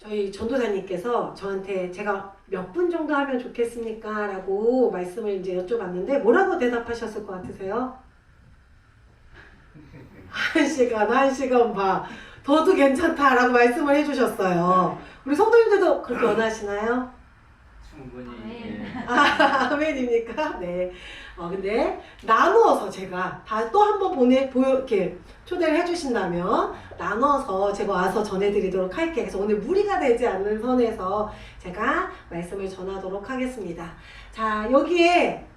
저희 전도사님께서 저한테 제가 몇 분 정도 하면 좋겠습니까? 라고 말씀을 이제 여쭤봤는데 뭐라고 대답하셨을 것 같으세요? 1시간, 1시간 반. 더도 괜찮다라고 말씀을 해주셨어요. 우리 성도님들도 그렇게 원하시나요? 충분히. 아멘입니까? 네. 근데 나누어서 제가 다 또 한 번 이렇게 초대를 해주신다면 나눠서 제가 와서 전해드리도록 할게요. 그래서 오늘 무리가 되지 않는 선에서 제가 말씀을 전하도록 하겠습니다. 자, 여기에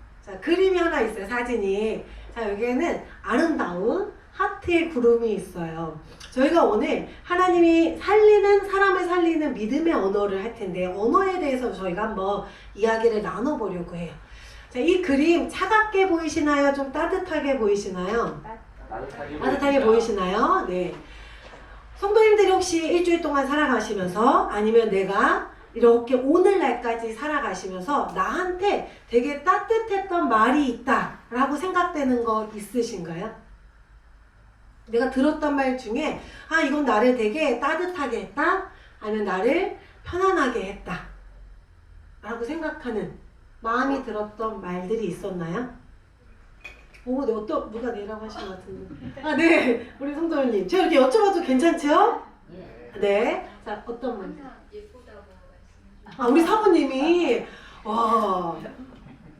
그림이 하나 있어요. 사진이. 자, 여기에는 아름다운 하트의 구름이 있어요. 저희가 오늘 하나님이 사람을 살리는 믿음의 언어를 할 텐데 언어에 대해서 저희가 한번 이야기를 나눠보려고 해요. 자, 이 그림 차갑게 보이시나요? 좀 따뜻하게 보이시나요? 따뜻하게 보이시나요? 네. 성도님들이 혹시 일주일 동안 살아가시면서 아니면 내가 이렇게 오늘날까지 살아가시면서 나한테 되게 따뜻했던 말이 있다라고 생각되는 거 있으신가요? 내가 들었던 말 중에 이건 나를 되게 따뜻하게 했다 아니면 나를 편안하게 했다 라고 생각하는 마음이 들었던 말들이 있었나요? 오, 네, 누가 네라고 하신 것 같은데. 네, 우리 성도님 제가 이렇게 여쭤봐도 괜찮죠? 네. 자, 어떤 말? 예쁘다고 말씀해 우리 사모님이 와,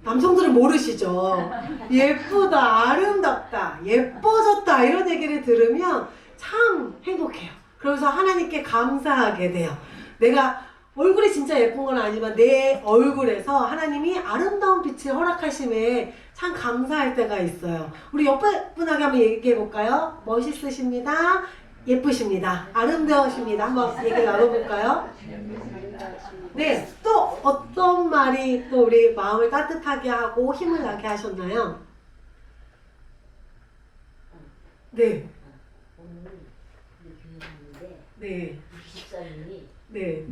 남성들은 모르시죠. 예쁘다, 아름답다, 예뻐졌다 이런 얘기를 들으면 참 행복해요. 그래서 하나님께 감사하게 돼요. 내가 얼굴이 진짜 예쁜 건 아니지만 내 얼굴에서 하나님이 아름다운 빛을 허락하심에 참 감사할 때가 있어요. 우리 옆에 분에게 한번 얘기해 볼까요? 멋있으십니다. 예쁘십니다. 아름다우십니다. 한번 얘기 나눠볼까요? 네, 또 어떤 말이 또 우리 마음을 따뜻하게 하고 힘을 나게 하셨나요? 네. 오늘 우리 교회 갔는데 네, 우리 집사님이 네,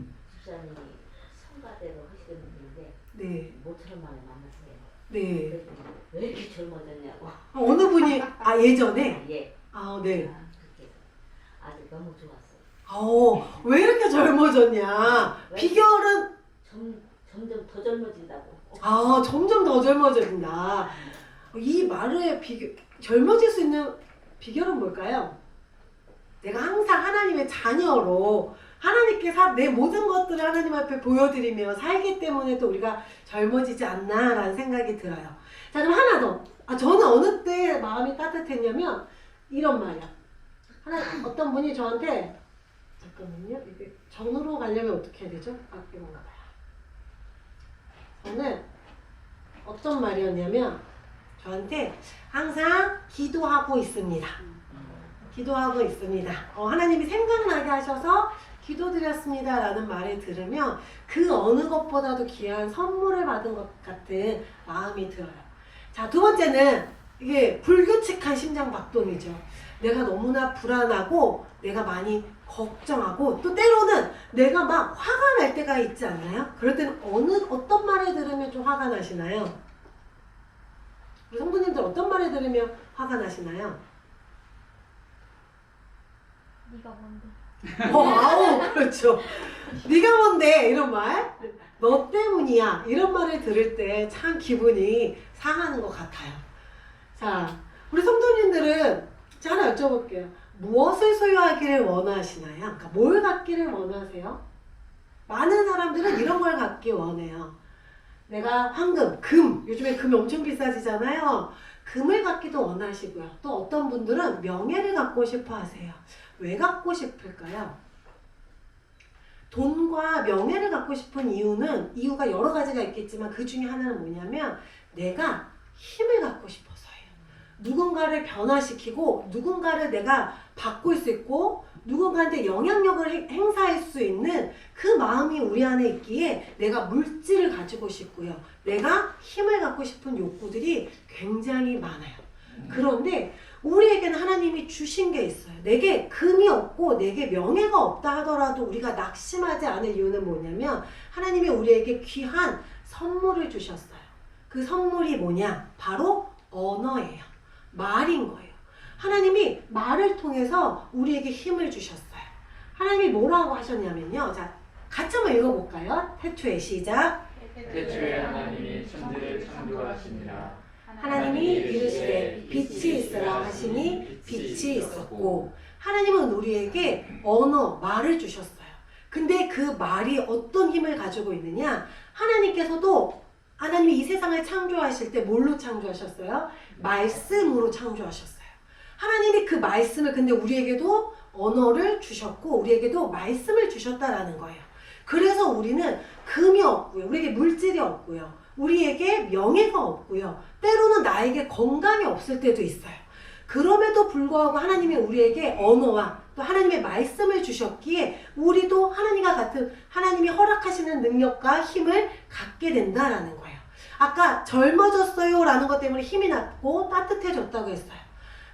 성가대로 하시는 분인데 네, 모처럼 만에 만났어요. 네. 그랬더니 왜 이렇게 젊어졌냐고. 어느 분이, 예전에? 예. 네. 그렇게 해서 아주 너무 좋았어요. 왜 이렇게 젊어졌냐? 비결은? 점점 더 젊어진다고. 점점 더 젊어진다. 이 말의 젊어질 수 있는 비결은 뭘까요? 내가 항상 하나님의 자녀로 하나님께 내 모든 것들을 하나님 앞에 보여드리며 살기 때문에 또 우리가 젊어지지 않나라는 생각이 들어요. 자, 그럼 하나 더. 저는 어느 때 마음이 따뜻했냐면 이런 말이야. 어떤 분이 저한테 잠깐만요. 이게 전으로 가려면 어떻게 해야 되죠? 이건가 봐요. 저는 어떤 말이었냐면 저한테 항상 기도하고 있습니다. 기도하고 있습니다. 하나님이 생각나게 하셔서 기도드렸습니다 라는 말을 들으면 그 어느 것보다도 귀한 선물을 받은 것 같은 마음이 들어요. 자, 두 번째는 이게 불규칙한 심장박동이죠. 내가 너무나 불안하고 내가 많이 걱정하고 또 때로는 내가 막 화가 날 때가 있지 않나요? 그럴 때는 어떤 말을 들으면 좀 화가 나시나요? 우리 성도님들 어떤 말을 들으면 화가 나시나요? 네가 뭔데? 그렇죠. 네가 뭔데 이런 말, 너 때문이야 이런 말을 들을 때 참 기분이 상하는 것 같아요. 자, 우리 성도님들은 제가 하나 여쭤볼게요. 무엇을 소유하기를 원하시나요? 그러니까 뭘 갖기를 원하세요? 많은 사람들은 이런 걸 갖기 원해요. 내가 황금, 금, 요즘에 금이 엄청 비싸지잖아요. 금을 갖기도 원하시고요. 또 어떤 분들은 명예를 갖고 싶어 하세요. 왜 갖고 싶을까요? 돈과 명예를 갖고 싶은 이유가 여러 가지가 있겠지만 그 중에 하나는 뭐냐면 내가 힘을 갖고 싶어서예요. 누군가를 변화시키고 누군가를 내가 바꿀 수 있고 누군가한테 영향력을 행사할 수 있는 그 마음이 우리 안에 있기에 내가 물질을 가지고 싶고요. 내가 힘을 갖고 싶은 욕구들이 굉장히 많아요. 그런데 우리에게는 하나님이 주신 게 있어요. 내게 금이 없고 내게 명예가 없다 하더라도 우리가 낙심하지 않을 이유는 뭐냐면 하나님이 우리에게 귀한 선물을 주셨어요. 그 선물이 뭐냐? 바로 언어예요. 말인 거예요. 하나님이 말을 통해서 우리에게 힘을 주셨어요. 하나님이 뭐라고 하셨냐면요. 자, 같이 한번 읽어볼까요? 태초에 시작. 태초에 하나님이 천지를 창조하시니라. 하나님이 이르시되 빛이 있으라 하시니 빛이 있었고. 하나님은 우리에게 언어, 말을 주셨어요. 근데 그 말이 어떤 힘을 가지고 있느냐? 하나님이 이 세상을 창조하실 때 뭘로 창조하셨어요? 말씀으로 창조하셨어요. 하나님이 그 말씀을 근데 우리에게도 언어를 주셨고 우리에게도 말씀을 주셨다라는 거예요. 그래서 우리는 금이 없고요. 우리에게 물질이 없고요. 우리에게 명예가 없고요. 때로는 나에게 건강이 없을 때도 있어요. 그럼에도 불구하고 하나님이 우리에게 언어와 또 하나님의 말씀을 주셨기에 우리도 하나님과 같은 하나님이 허락하시는 능력과 힘을 갖게 된다라는 거예요. 아까 젊어졌어요 라는 것 때문에 힘이 났고 따뜻해졌다고 했어요.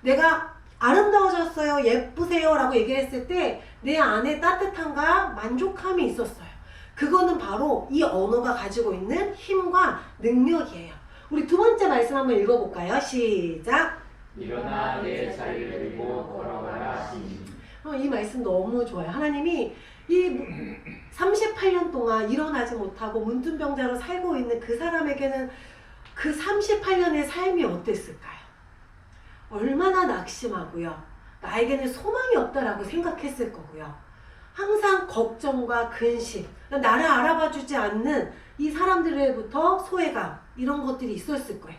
내가 아름다워졌어요, 예쁘세요 라고 얘기했을 때 내 안에 따뜻함과 만족함이 있었어요. 그거는 바로 이 언어가 가지고 있는 힘과 능력이에요. 우리 두 번째 말씀 한번 읽어볼까요? 시작. 일어나 내 자리를 들고 걸어가라 하시니. 이 말씀 너무 좋아요. 하나님이 이 38년 동안 일어나지 못하고 문둥병자로 살고 있는 그 사람에게는 그 38년의 삶이 어땠을까요? 얼마나 낙심하고요. 나에게는 소망이 없다라고 생각했을 거고요. 항상 걱정과 근심, 나를 알아봐주지 않는 이 사람들로부터 소외감 이런 것들이 있었을 거예요.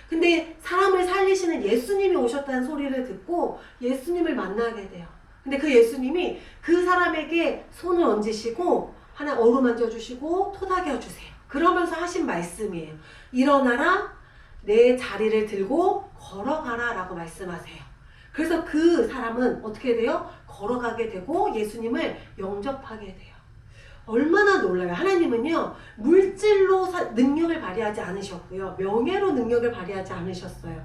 근데 사람을 살리시는 예수님이 오셨다는 소리를 듣고 예수님을 만나게 돼요. 근데 그 예수님이 그 사람에게 손을 얹으시고 하나 어루만져 주시고 토닥여 주세요. 그러면서 하신 말씀이에요. 일어나라, 내 자리를 들고 걸어가라 라고 말씀하세요. 그래서 그 사람은 어떻게 돼요? 걸어가게 되고 예수님을 영접하게 돼요. 얼마나 놀라요. 하나님은요 물질로 능력을 발휘하지 않으셨고요, 명예로 능력을 발휘하지 않으셨어요.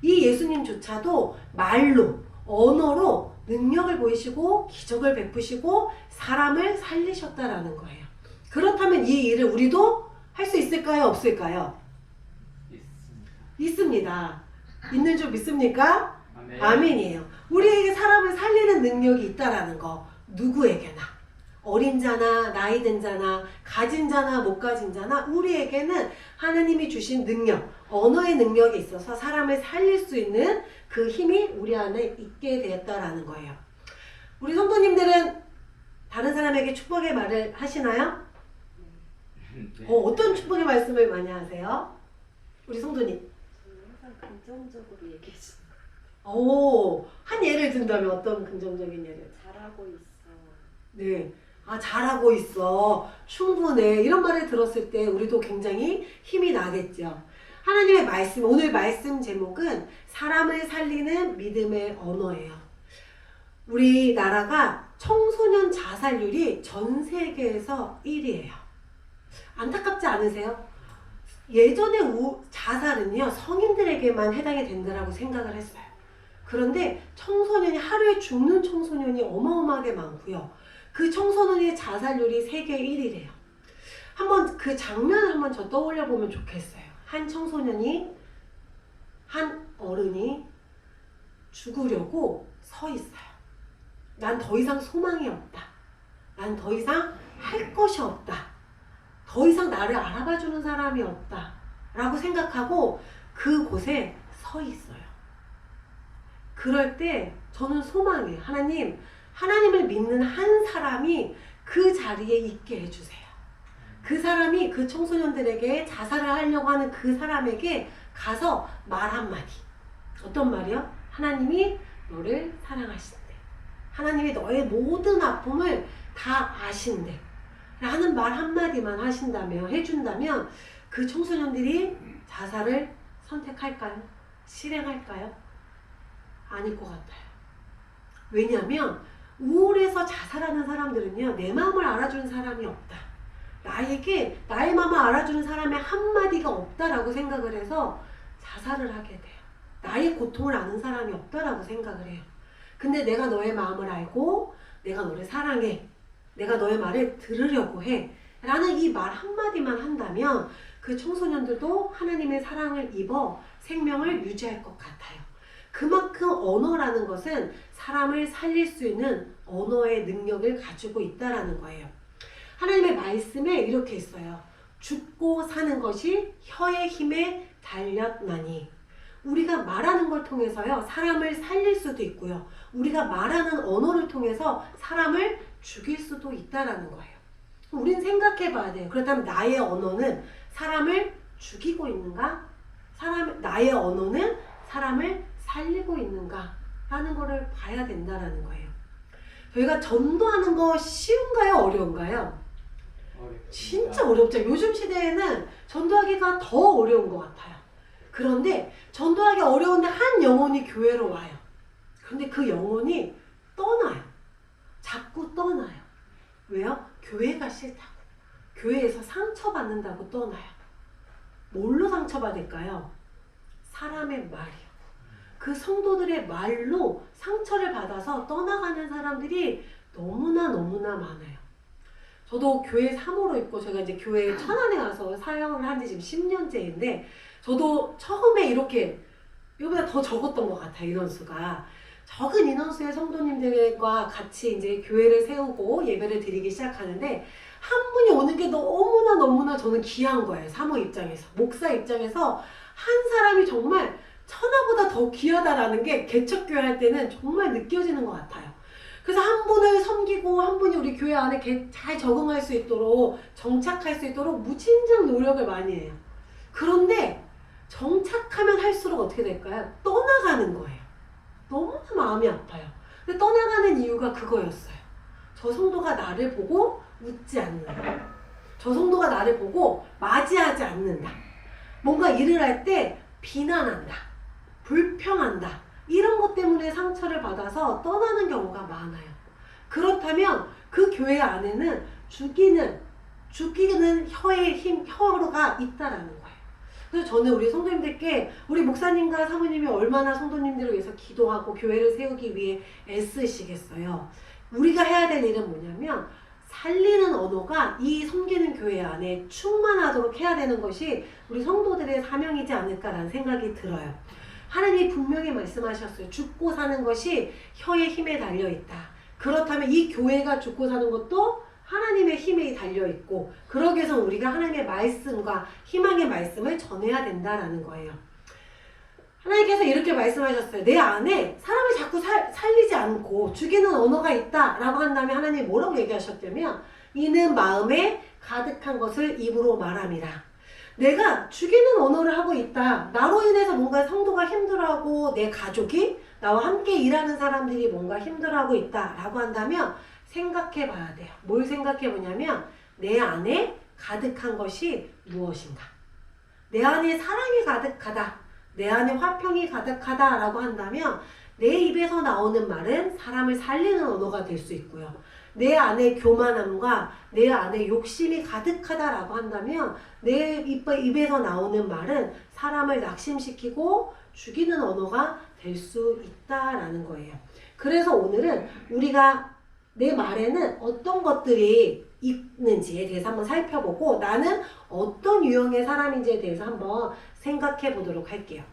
이 예수님조차도 말로, 언어로 능력을 보이시고 기적을 베푸시고 사람을 살리셨다라는 거예요. 그렇다면 이 일을 우리도 할 수 있을까요? 없을까요? 있습니다. 있는 줄 믿습니까? 아멘. 아멘이에요. 우리에게 사람을 살리는 능력이 있다라는 거 누구에게나 어린 자나 나이 든 자나 가진 자나 못 가진 자나 우리에게는 하나님이 주신 능력, 언어의 능력이 있어서 사람을 살릴 수 있는 그 힘이 우리 안에 있게 되었다라는 거예요. 우리 성도님들은 다른 사람에게 축복의 말을 하시나요? 네. 어떤 축복의 말씀을 많이 하세요? 우리 성도님. 항상 긍정적으로 얘기해 주는 한 예를 든다면 어떤 긍정적인 예를? 잘하고 있어. 네. 잘하고 있어. 충분해. 이런 말을 들었을 때 우리도 굉장히 힘이 나겠죠. 하나님의 말씀, 오늘 말씀 제목은 사람을 살리는 믿음의 언어예요. 우리나라가 청소년 자살률이 전 세계에서 1위예요. 안타깝지 않으세요? 예전에 자살은요 성인들에게만 해당이 된다라고 생각을 했어요. 그런데 청소년이 하루에 죽는 청소년이 어마어마하게 많고요. 그 청소년의 자살률이 세계 1위래요. 한번 그 장면을 한번 저 떠올려 보면 좋겠어요. 한 청소년이, 한 어른이 죽으려고 서 있어요. 난 더 이상 소망이 없다. 난 더 이상 할 것이 없다. 더 이상 나를 알아봐주는 사람이 없다. 라고 생각하고 그곳에 서 있어요. 그럴 때 저는 소망해요. 하나님을 믿는 한 사람이 그 자리에 있게 해주세요. 그 사람이 그 청소년들에게 자살을 하려고 하는 그 사람에게 가서 말 한마디. 어떤 말이요? 하나님이 너를 사랑하신대. 하나님이 너의 모든 아픔을 다 아신대. 라는 말 한마디만 해준다면 그 청소년들이 자살을 선택할까요? 실행할까요? 아닐 것 같아요. 왜냐하면 우울해서 자살하는 사람들은요 내 마음을 알아주는 사람이 없다. 나의 마음을 알아주는 사람의 한마디가 없다라고 생각을 해서 자살을 하게 돼요. 나의 고통을 아는 사람이 없다라고 생각을 해요. 근데 내가 너의 마음을 알고 내가 너를 사랑해. 내가 너의 말을 들으려고 해. 라는 이 말 한마디만 한다면 그 청소년들도 하나님의 사랑을 입어 생명을 유지할 것 같아요. 그만큼 언어라는 것은 사람을 살릴 수 있는 언어의 능력을 가지고 있다라는 거예요. 하나님의 말씀에 이렇게 있어요. 죽고 사는 것이 혀의 힘에 달렸나니. 우리가 말하는 걸 통해서요, 사람을 살릴 수도 있고요. 우리가 말하는 언어를 통해서 사람을 죽일 수도 있다라는 거예요. 우린 생각해 봐야 돼요. 그렇다면 나의 언어는 사람을 죽이고 있는가? 나의 언어는 사람을 살리고 있는가? 라는 거를 봐야 된다라는 거예요. 저희가 전도하는 거 쉬운가요? 어려운가요? 진짜 어렵죠. 요즘 시대에는 전도하기가 더 어려운 것 같아요. 그런데 전도하기 어려운데 한 영혼이 교회로 와요. 그런데 그 영혼이 떠나요. 자꾸 떠나요. 왜요? 교회가 싫다고. 교회에서 상처받는다고 떠나요. 뭘로 상처받을까요? 사람의 말이요. 그 성도들의 말로 상처를 받아서 떠나가는 사람들이 너무나 많아요. 저도 교회 사모로 있고, 제가 이제 교회 천안에 가서 사역을 한 지 지금 10년째인데, 저도 처음에 이렇게, 이거보다 더 적었던 것 같아요, 인원수가. 적은 인원수의 성도님들과 같이 이제 교회를 세우고 예배를 드리기 시작하는데, 한 분이 오는 게 너무나 저는 귀한 거예요, 사모 입장에서. 목사 입장에서 한 사람이 정말 천하보다 더 귀하다라는 게 개척교회 할 때는 정말 느껴지는 것 같아요. 그래서 한 분을 섬기고 한 분이 우리 교회 안에 잘 적응할 수 있도록, 정착할 수 있도록 무진장 노력을 많이 해요. 그런데 정착하면 할수록 어떻게 될까요? 떠나가는 거예요. 너무나 마음이 아파요. 근데 떠나가는 이유가 그거였어요. 저 성도가 나를 보고 웃지 않는다. 저 성도가 나를 보고 맞이하지 않는다. 뭔가 일을 할 때 비난한다. 불평한다. 이런 것 때문에 상처를 받아서 떠나는 경우가 많아요. 그렇다면 그 교회 안에는 죽이는 혀의 힘, 혀가 있다라는 거예요. 그래서 저는 우리 성도님들께, 우리 목사님과 사모님이 얼마나 성도님들을 위해서 기도하고 교회를 세우기 위해 애쓰시겠어요. 우리가 해야 될 일은 뭐냐면, 살리는 언어가 이 섬기는 교회 안에 충만하도록 해야 되는 것이 우리 성도들의 사명이지 않을까라는 생각이 들어요. 하나님이 분명히 말씀하셨어요. 죽고 사는 것이 혀의 힘에 달려있다. 그렇다면 이 교회가 죽고 사는 것도 하나님의 힘에 달려있고, 그러기 위해서 우리가 하나님의 말씀과 희망의 말씀을 전해야 된다라는 거예요. 하나님께서 이렇게 말씀하셨어요. 내 안에 사람을 자꾸 살리지 않고 죽이는 언어가 있다라고 한다면 하나님이 뭐라고 얘기하셨냐면, 이는 마음에 가득한 것을 입으로 말함이라. 내가 죽이는 언어를 하고 있다. 나로 인해서 뭔가 성도가 힘들어하고 내 가족이, 나와 함께 일하는 사람들이 뭔가 힘들어하고 있다라고 한다면 생각해 봐야 돼요. 뭘 생각해 보냐면, 내 안에 가득한 것이 무엇인가? 내 안에 사랑이 가득하다. 내 안에 화평이 가득하다라고 한다면 내 입에서 나오는 말은 사람을 살리는 언어가 될 수 있고요. 내 안에 교만함과 내 안에 욕심이 가득하다라고 한다면 내 입에서 나오는 말은 사람을 낙심시키고 죽이는 언어가 될 수 있다라는 거예요. 그래서 오늘은 우리가 내 말에는 어떤 것들이 있는지에 대해서 한번 살펴보고, 나는 어떤 유형의 사람인지에 대해서 한번 생각해 보도록 할게요.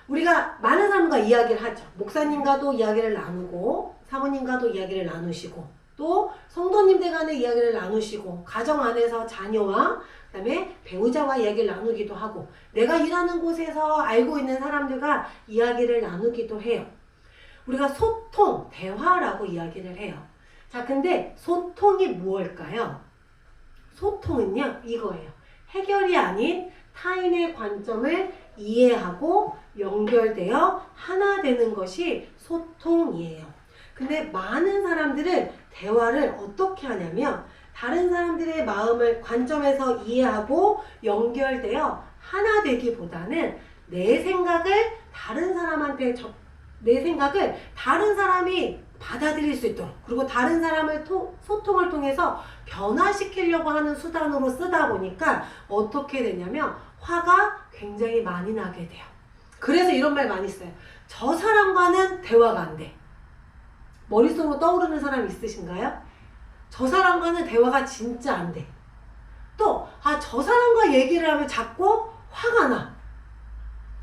우리가 많은 사람과 이야기를 하죠. 목사님과도 이야기를 나누고, 사모님과도 이야기를 나누시고, 또 성도님들 간의 이야기를 나누시고, 가정 안에서 자녀와 그다음에 배우자와 이야기를 나누기도 하고, 내가 일하는 곳에서 알고 있는 사람들과 이야기를 나누기도 해요. 우리가 소통, 대화라고 이야기를 해요. 자, 근데 소통이 무엇일까요? 소통은요, 이거예요. 해결이 아닌 타인의 관점을 이해하고 연결되어 하나 되는 것이 소통이에요. 근데 많은 사람들은 대화를 어떻게 하냐면, 다른 사람들의 마음을 관점에서 이해하고 연결되어 하나 되기보다는 내 생각을 다른 사람이 받아들일 수 있도록, 그리고 다른 사람을 소통을 통해서 변화시키려고 하는 수단으로 쓰다 보니까 어떻게 되냐면 화가 굉장히 많이 나게 돼요. 그래서 이런 말 많이 써요. 저 사람과는 대화가 안 돼. 머릿속으로 떠오르는 사람 있으신가요? 저 사람과는 대화가 진짜 안 돼. 또 저 사람과 얘기를 하면 자꾸 화가 나.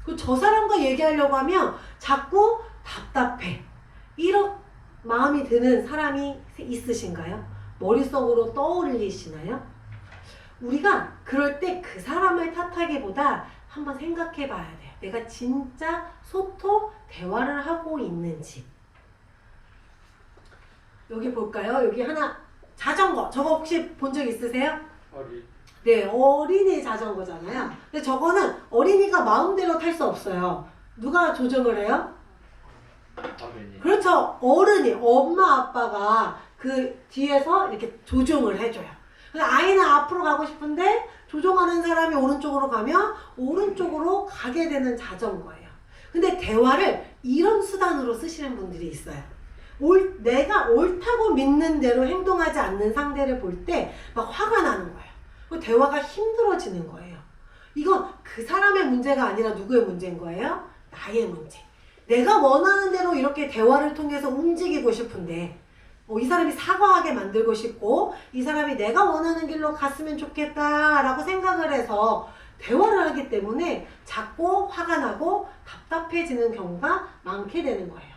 그리고 저 사람과 얘기하려고 하면 자꾸 답답해. 이런 마음이 드는 사람이 있으신가요? 머릿속으로 떠올리시나요? 우리가 그럴 때 그 사람을 탓하기보다 한번 생각해 봐야 돼요. 내가 진짜 소통, 대화를 하고 있는지. 여기 볼까요? 여기 하나 자전거. 저거 혹시 본 적 있으세요? 어린 네, 어린이 자전거잖아요. 근데 저거는 어린이가 마음대로 탈 수 없어요. 누가 조정을 해요? 어린이. 그렇죠. 어른이, 엄마, 아빠가 그 뒤에서 이렇게 조정을 해줘요. 그래서 아이는 앞으로 가고 싶은데 조종하는 사람이 오른쪽으로 가면 오른쪽으로 가게 되는 자전거예요. 근데 대화를 이런 수단으로 쓰시는 분들이 있어요. 내가 옳다고 믿는 대로 행동하지 않는 상대를 볼 때 막 화가 나는 거예요. 그 대화가 힘들어지는 거예요. 이건 그 사람의 문제가 아니라 누구의 문제인 거예요? 나의 문제. 내가 원하는 대로 이렇게 대화를 통해서 움직이고 싶은데 이 사람이 사과하게 만들고 싶고 이 사람이 내가 원하는 길로 갔으면 좋겠다라고 생각을 해서 대화를 하기 때문에 자꾸 화가 나고 답답해지는 경우가 많게 되는 거예요.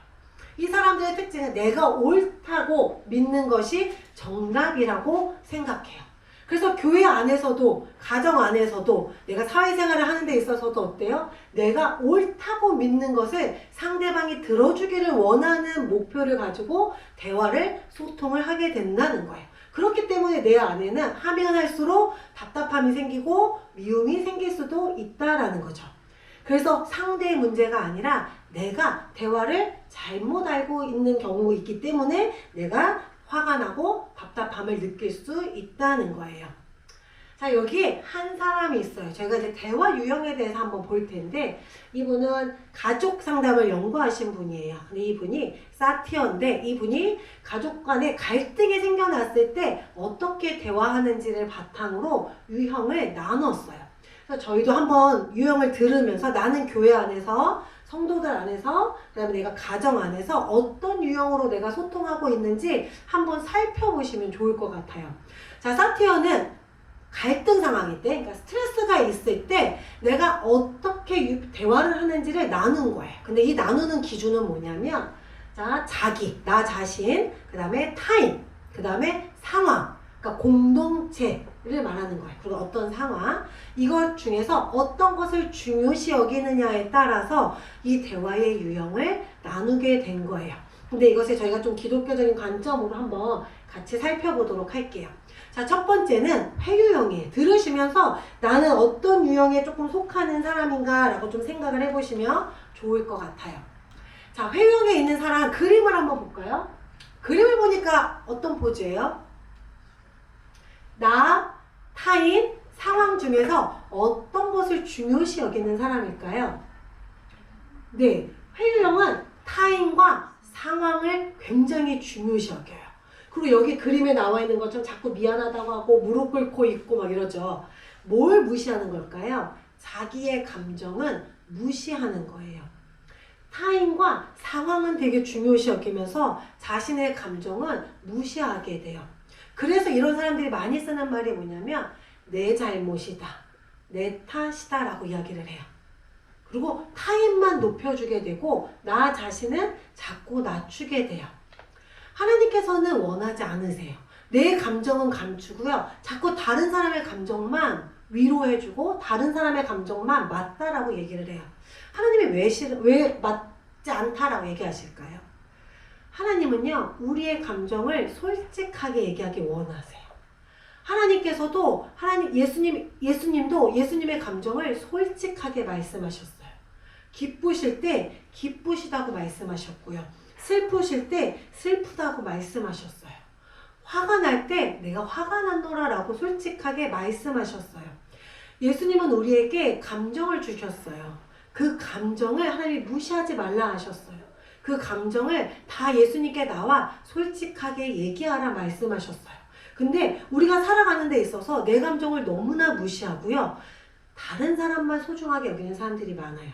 이 사람들의 특징은 내가 옳다고 믿는 것이 정답이라고 생각해요. 그래서 교회 안에서도 가정 안에서도 내가 사회생활을 하는 데 있어서도 어때요? 내가 옳다고 믿는 것을 상대방이 들어주기를 원하는 목표를 가지고 대화를 소통을 하게 된다는 거예요. 그렇기 때문에 내 안에는 하면 할수록 답답함이 생기고 미움이 생길 수도 있다라는 거죠. 그래서 상대의 문제가 아니라 내가 대화를 잘못 알고 있는 경우가 있기 때문에 내가 화가 나고 답답함을 느낄 수 있다는 거예요. 자, 여기 한 사람이 있어요. 저희가 이제 대화 유형에 대해서 한번 볼 텐데 이분은 가족 상담을 연구하신 분이에요. 근데 이분이 사티어인데 이분이 가족 간에 갈등이 생겨났을 때 어떻게 대화하는지를 바탕으로 유형을 나눴어요. 그래서 저희도 한번 유형을 들으면서 나는 교회 안에서 성도들 안에서 그다음에 내가 가정 안에서 어떤 유형으로 내가 소통하고 있는지 한번 살펴보시면 좋을 것 같아요. 자, 사티어는 갈등 상황일 때, 그러니까 스트레스가 있을 때 내가 어떻게 대화를 하는지를 나눈 거예요. 근데 이 나누는 기준은 뭐냐면 자, 자기, 나 자신, 그 다음에 타인, 그 다음에 상황, 그러니까 공동체를 말하는 거예요. 그리고 어떤 상황, 이것 중에서 어떤 것을 중요시 여기느냐에 따라서 이 대화의 유형을 나누게 된 거예요. 근데 이것을 저희가 좀 기독교적인 관점으로 한번 같이 살펴보도록 할게요. 자, 첫 번째는 회유형이에요. 들으시면서 나는 어떤 유형에 조금 속하는 사람인가 라고 좀 생각을 해보시면 좋을 것 같아요. 자, 회유형에 있는 사람 그림을 한번 볼까요? 그림을 보니까 어떤 포즈예요? 나, 타인, 상황 중에서 어떤 것을 중요시 여기는 사람일까요? 네, 회유형은 타인과 상황을 굉장히 중요시 여겨요. 그리고 여기 그림에 나와 있는 것처럼 자꾸 미안하다고 하고 무릎 꿇고 있고 막 이러죠. 뭘 무시하는 걸까요? 자기의 감정은 무시하는 거예요. 타인과 상황은 되게 중요시 여기면서 자신의 감정은 무시하게 돼요. 그래서 이런 사람들이 많이 쓰는 말이 뭐냐면 내 잘못이다, 내 탓이다 라고 이야기를 해요. 그리고 타인만 높여주게 되고 나 자신은 자꾸 낮추게 돼요. 하나님께서는 원하지 않으세요. 내 감정은 감추고요. 자꾸 다른 사람의 감정만 위로해주고 다른 사람의 감정만 맞다라고 얘기를 해요. 하나님이 왜 맞지 않다라고 얘기하실까요? 하나님은요, 우리의 감정을 솔직하게 얘기하기 원하세요. 하나님께서도 예수님도 예수님의 감정을 솔직하게 말씀하셨어요. 기쁘실 때 기쁘시다고 말씀하셨고요. 슬프실 때 슬프다고 말씀하셨어요. 화가 날 때 내가 화가 난노라라고 솔직하게 말씀하셨어요. 예수님은 우리에게 감정을 주셨어요. 그 감정을 하나님이 무시하지 말라 하셨어요. 그 감정을 다 예수님께 나와 솔직하게 얘기하라 말씀하셨어요. 근데 우리가 살아가는 데 있어서 내 감정을 너무나 무시하고요. 다른 사람만 소중하게 여기는 사람들이 많아요.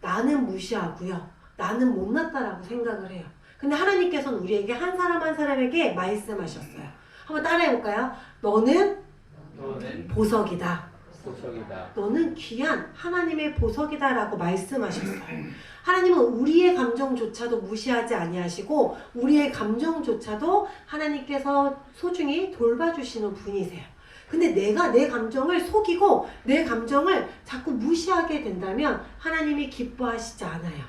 나는 무시하고요. 나는 못났다라고 생각을 해요. 근데 하나님께서는 우리에게 한 사람 한 사람에게 말씀하셨어요. 한번 따라해볼까요? 너는 보석이다. 보석이다. 너는 귀한 하나님의 보석이다라고 말씀하셨어요. 하나님은 우리의 감정조차도 무시하지 아니하시고 우리의 감정조차도 하나님께서 소중히 돌봐주시는 분이세요. 근데 내가 내 감정을 속이고 내 감정을 자꾸 무시하게 된다면 하나님이 기뻐하시지 않아요.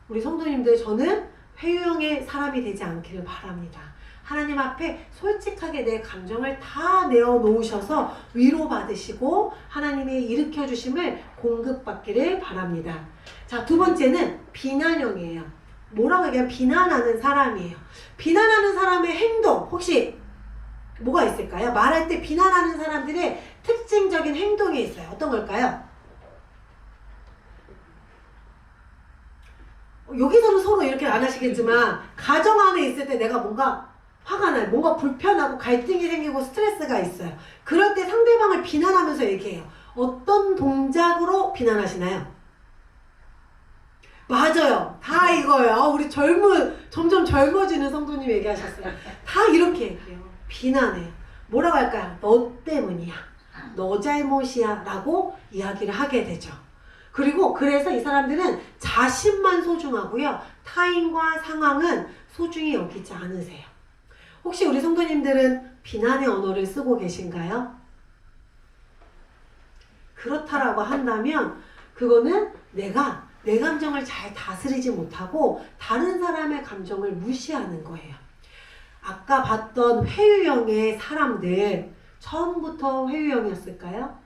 우리 성도님들, 저는 회유형의 사람이 되지 않기를 바랍니다. 하나님 앞에 솔직하게 내 감정을 다 내어놓으셔서 위로받으시고 하나님이 일으켜주심을 공급받기를 바랍니다. 자, 두 번째는 비난형이에요. 뭐라고 얘기하면 비난하는 사람이에요. 비난하는 사람의 행동, 혹시 뭐가 있을까요? 말할 때 비난하는 사람들의 특징적인 행동이 있어요. 어떤 걸까요? 여기서는 서로 이렇게 안 하시겠지만 가정 안에 있을 때 내가 뭔가 화가 나요. 뭔가 불편하고 갈등이 생기고 스트레스가 있어요. 그럴 때 상대방을 비난하면서 얘기해요. 어떤 동작으로 비난하시나요? 맞아요. 다 이거예요. 우리 점점 젊어지는 성도님 얘기하셨어요. 다 이렇게 얘기해요. 비난해요. 뭐라고 할까요? 너 때문이야. 너 잘못이야. 라고 이야기를 하게 되죠. 그리고 그래서 이 사람들은 자신만 소중하고요. 타인과 상황은 소중히 여기지 않으세요. 혹시 우리 성도님들은 비난의 언어를 쓰고 계신가요? 그렇다라고 한다면 그거는 내가 내 감정을 잘 다스리지 못하고 다른 사람의 감정을 무시하는 거예요. 아까 봤던 회유형의 사람들, 처음부터 회유형이었을까요?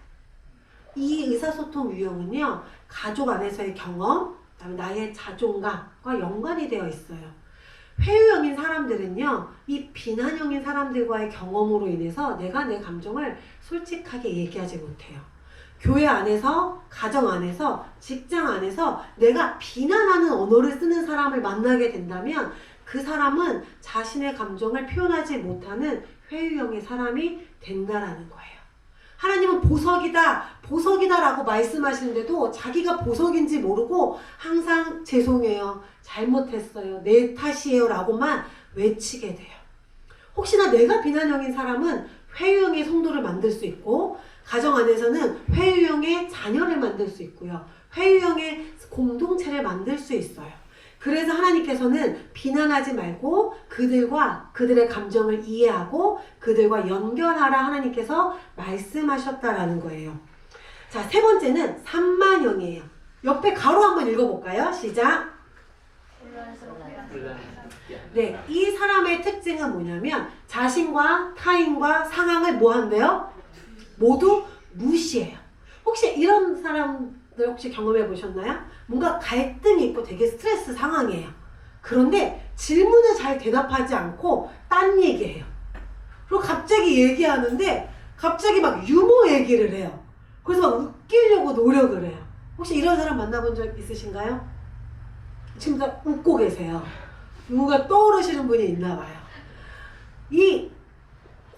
이 의사소통 유형은요, 가족 안에서의 경험, 그다음에 나의 자존감과 연관이 되어 있어요. 회유형인 사람들은요, 이 비난형인 사람들과의 경험으로 인해서 내가 내 감정을 솔직하게 얘기하지 못해요. 교회 안에서, 가정 안에서, 직장 안에서 내가 비난하는 언어를 쓰는 사람을 만나게 된다면 그 사람은 자신의 감정을 표현하지 못하는 회유형의 사람이 된다라는 거예요. 하나님은 보석이다, 보석이다라고 말씀하시는데도 자기가 보석인지 모르고 항상 죄송해요, 잘못했어요, 내 탓이에요 라고만 외치게 돼요. 혹시나 내가 비난형인 사람은 회유형의 성도를 만들 수 있고 가정 안에서는 회유형의 자녀를 만들 수 있고요. 회유형의 공동체를 만들 수 있어요. 그래서 하나님께서는 비난하지 말고 그들과 그들의 감정을 이해하고 그들과 연결하라 하나님께서 말씀하셨다라는 거예요. 자, 세 번째는 산만형이에요. 옆에 가로 한번 읽어볼까요? 시작. 네, 이 사람의 특징은 뭐냐면 자신과 타인과 상황을 뭐 한대요? 모두 무시해요. 혹시 이런 사람들 혹시 경험해 보셨나요? 뭔가 갈등이 있고 되게 스트레스 상황이에요. 그런데 질문을 잘 대답하지 않고 딴 얘기해요. 그리고 갑자기 얘기하는데 갑자기 막 유머 얘기를 해요. 그래서 막 웃기려고 노력을 해요. 혹시 이런 사람 만나본 적 있으신가요? 지금 다 웃고 계세요. 누군가 떠오르시는 분이 있나 봐요. 이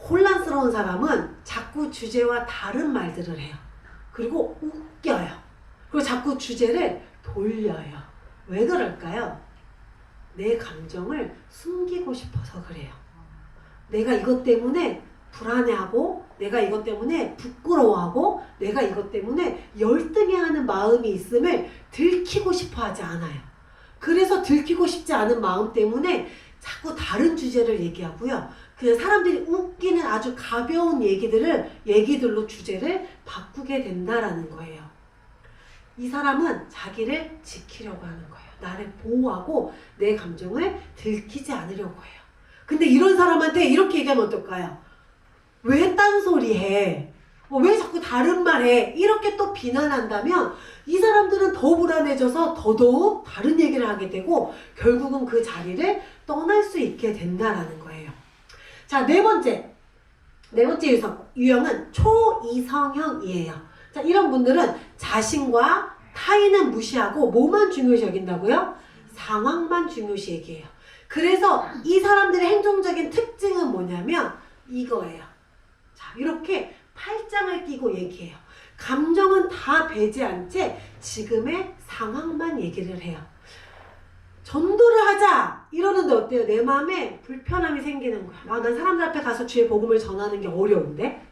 혼란스러운 사람은 자꾸 주제와 다른 말들을 해요. 그리고 웃겨요. 그리고 자꾸 주제를 돌려요. 왜 그럴까요? 내 감정을 숨기고 싶어서 그래요. 내가 이것 때문에 불안해하고 내가 이것 때문에 부끄러워하고 내가 이것 때문에 열등해하는 마음이 있음을 들키고 싶어 하지 않아요. 그래서 들키고 싶지 않은 마음 때문에 자꾸 다른 주제를 얘기하고요. 그냥 사람들이 웃기는 아주 가벼운 얘기들로 주제를 바꾸게 된다라는 거예요. 이 사람은 자기를 지키려고 하는 거예요. 나를 보호하고 내 감정을 들키지 않으려고 해요. 근데 이런 사람한테 이렇게 얘기하면 어떨까요? 왜 딴소리 해? 왜 자꾸 다른 말 해? 이렇게 또 비난한다면 이 사람들은 더 불안해져서 더더욱 다른 얘기를 하게 되고 결국은 그 자리를 떠날 수 있게 된다라는 거예요. 자, 네 번째 유형은 초이성형이에요. 자, 이런 분들은 자신과 타인은 무시하고 뭐만 중요시 여긴다고요? 상황만 중요시 얘기해요. 그래서 이 사람들의 행동적인 특징은 뭐냐면 이거예요. 자, 이렇게 팔짱을 끼고 얘기해요. 감정은 다 배제한 채 지금의 상황만 얘기를 해요. 전도를 하자 이러는데 어때요? 내 마음에 불편함이 생기는 거야. 난 사람들 앞에 가서 주의 복음을 전하는 게 어려운데?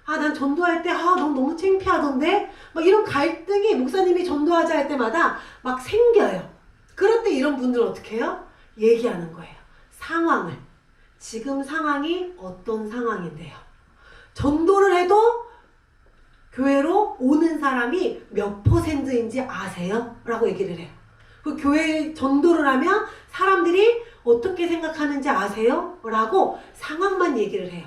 아, 난 전도할 때, 아, 너무 창피하던데? 막 이런 갈등이 목사님이 전도하자 할 때마다 막 생겨요. 그럴 때 이런 분들은 어떻게 해요? 얘기하는 거예요. 상황을. 지금 상황이 어떤 상황인데요. 전도를 해도 교회로 오는 사람이 몇 %인지 아세요? 라고 얘기를 해요. 그 교회 전도를 하면 사람들이 어떻게 생각하는지 아세요? 라고 상황만 얘기를 해요.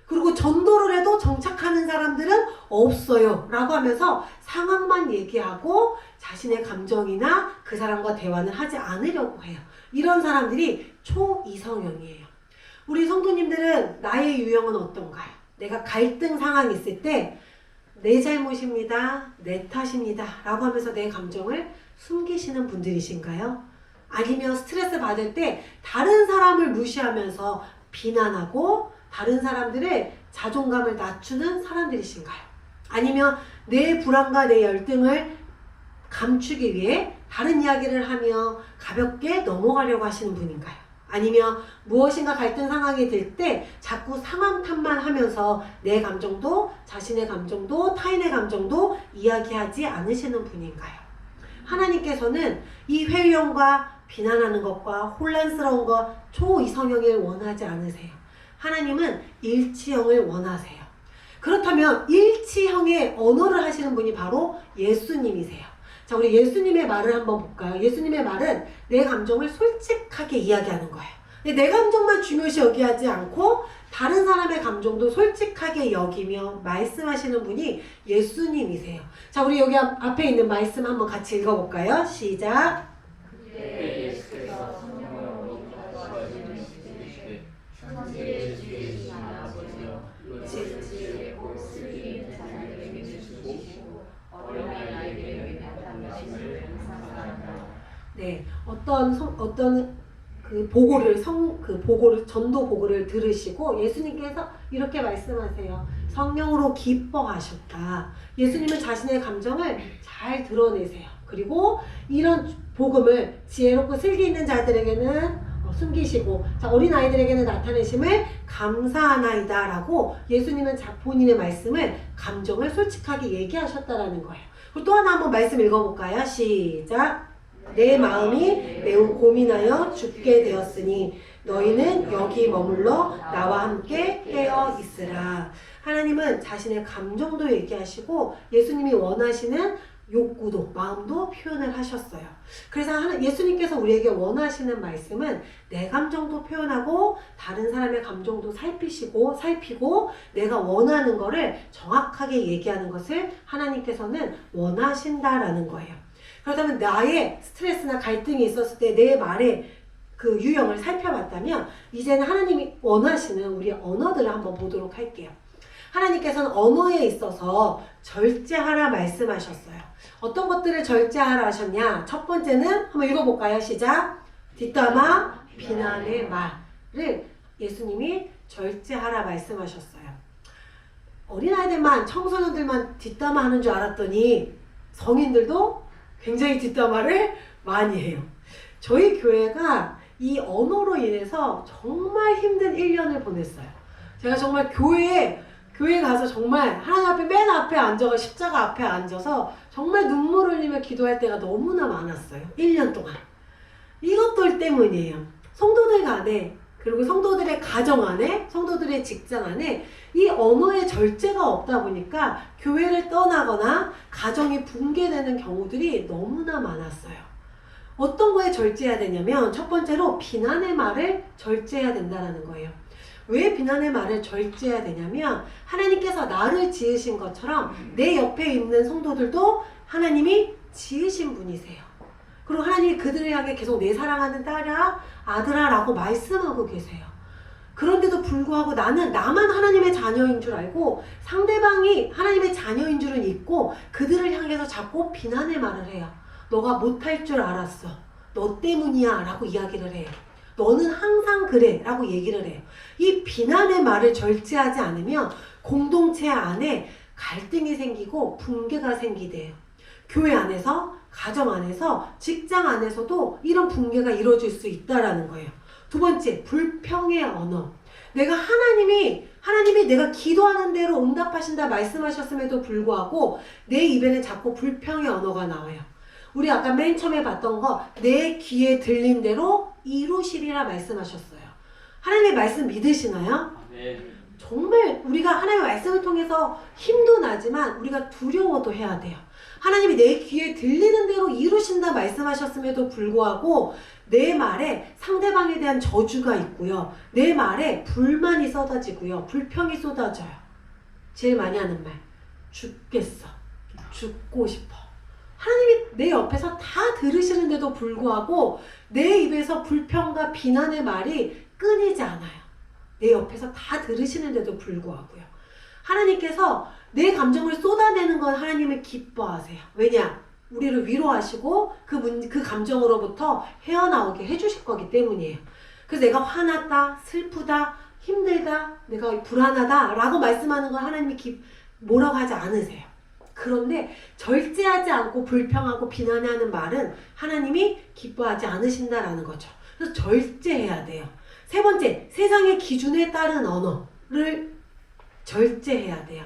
그리고 전도를 해도 정착하는 사람들은 없어요. 라고 하면서 상황만 얘기하고 자신의 감정이나 그 사람과 대화는 하지 않으려고 해요. 이런 사람들이 초이성형이에요. 우리 성도님들은 나의 유형은 어떤가요? 내가 갈등 상황이 있을 때 내 잘못입니다. 내 탓입니다. 라고 하면서 내 감정을 숨기시는 분들이신가요? 아니면 스트레스 받을 때 다른 사람을 무시하면서 비난하고 다른 사람들의 자존감을 낮추는 사람들이신가요? 아니면 내 불안과 내 열등을 감추기 위해 다른 이야기를 하며 가볍게 넘어가려고 하시는 분인가요? 아니면 무엇인가 갈등 상황이 될 때 자꾸 상황 탓만 하면서 내 감정도 자신의 감정도 타인의 감정도 이야기하지 않으시는 분인가요? 하나님께서는 이 회유형과 비난하는 것과 혼란스러운 것 초이성형을 원하지 않으세요. 하나님은 일치형을 원하세요. 그렇다면 일치형의 언어를 하시는 분이 바로 예수님이세요. 자, 우리 예수님의 말을 한번 볼까요? 예수님의 말은 내 감정을 솔직하게 이야기하는 거예요. 근데 내 감정만 중요시 여기하지 않고 다른 사람의 감정도 솔직하게 여기며 말씀하시는 분이 예수님이세요. 자, 우리 여기 앞에 있는 말씀 한번 같이 읽어볼까요? 시작. 그때 예수께서 성령으로 거짓을 시키시되 천지의 주의 아버지여 제 곧 쓰기는 자들에게 주시고 어린아이 아이에게 나타나심을 감사합니다. 네, 어떤 전도 보고를 들으시고 예수님께서 이렇게 말씀하세요. 성령으로 기뻐하셨다. 예수님은 자신의 감정을 잘 드러내세요. 그리고 이런 복음을 지혜롭고 슬기 있는 자들에게는 숨기시고, 자, 어린아이들에게는 나타내심을 감사하나이다 라고 예수님은 본인의 말씀을 감정을 솔직하게 얘기하셨다라는 거예요. 그리고 또 하나 한번 말씀 읽어볼까요? 시작. 내 마음이 매우 고민하여 죽게 되었으니 너희는 여기 머물러 나와 함께 깨어 있으라. 하나님은 자신의 감정도 얘기하시고 예수님이 원하시는 욕구도 마음도 표현을 하셨어요. 그래서 예수님께서 우리에게 원하시는 말씀은 내 감정도 표현하고 다른 사람의 감정도 살피고 내가 원하는 거를 정확하게 얘기하는 것을 하나님께서는 원하신다라는 거예요. 그렇다면 나의 스트레스나 갈등이 있었을 때 내 말의 그 유형을 살펴봤다면 이제는 하나님이 원하시는 우리 언어들을 한번 보도록 할게요. 하나님께서는 언어에 있어서 절제하라 말씀하셨어요. 어떤 것들을 절제하라 하셨냐? 첫 번째는 한번 읽어볼까요? 시작. 뒷담화, 비난의 말을 예수님이 절제하라 말씀하셨어요. 어린아이들만, 청소년들만 뒷담화 하는 줄 알았더니 성인들도 굉장히 뒷담화를 많이 해요. 저희 교회가 이 언어로 인해서 정말 힘든 1년을 보냈어요. 제가 정말 교회에 가서 정말 하나님 앞에 맨 앞에 앉아서 십자가 앞에 앉아서 정말 눈물 흘리며 기도할 때가 너무나 많았어요. 1년 동안. 이것들 때문이에요. 성도들 간에, 그리고 성도들의 가정 안에, 성도들의 직장 안에 이 언어의 절제가 없다 보니까 교회를 떠나거나 가정이 붕괴되는 경우들이 너무나 많았어요. 어떤 거에 절제해야 되냐면 첫 번째로 비난의 말을 절제해야 된다는 거예요. 왜 비난의 말을 절제해야 되냐면 하나님께서 나를 지으신 것처럼 내 옆에 있는 성도들도 하나님이 지으신 분이세요. 그리고 하나님이 그들을 향해 계속 내 사랑하는 딸아, 아들아 라고 말씀하고 계세요. 그런데도 불구하고 나만 하나님의 자녀인 줄 알고 상대방이 하나님의 자녀인 줄은 잊고 그들을 향해서 자꾸 비난의 말을 해요. 너가 못할 줄 알았어. 너 때문이야 라고 이야기를 해요. 너는 항상 그래 라고 얘기를 해요. 이 비난의 말을 절제하지 않으면 공동체 안에 갈등이 생기고 붕괴가 생기대요. 교회 안에서, 가정 안에서, 직장 안에서도 이런 붕괴가 이루어질 수 있다는 거예요. 두 번째, 불평의 언어. 내가 하나님이 내가 기도하는 대로 응답하신다 말씀하셨음에도 불구하고 내 입에는 자꾸 불평의 언어가 나와요. 우리 아까 맨 처음에 봤던 거 내 귀에 들린 대로 이루시리라 말씀하셨어요. 하나님의 말씀 믿으시나요? 네. 정말 우리가 하나님의 말씀을 통해서 힘도 나지만 우리가 두려워도 해야 돼요. 하나님이 내 귀에 들리는 대로 이루신다 말씀하셨음에도 불구하고 내 말에 상대방에 대한 저주가 있고요. 내 말에 불만이 쏟아지고요. 불평이 쏟아져요. 제일 많이 하는 말. 죽겠어. 죽고 싶어. 하나님이 내 옆에서 다 들으시는데도 불구하고 내 입에서 불평과 비난의 말이 끊이지 않아요. 내 옆에서 다 들으시는데도 불구하고요. 하나님께서 내 감정을 쏟아내는 건 하나님을 기뻐하세요. 왜냐? 우리를 위로하시고 그 감정으로부터 헤어나오게 해주실 거기 때문이에요. 그래서 내가 화났다, 슬프다, 힘들다, 내가 불안하다 라고 말씀하는 건 하나님이 뭐라고 하지 않으세요. 그런데 절제하지 않고 불평하고 비난하는 말은 하나님이 기뻐하지 않으신다라는 거죠. 그래서 절제해야 돼요. 세 번째, 세상의 기준에 따른 언어를 절제해야 돼요.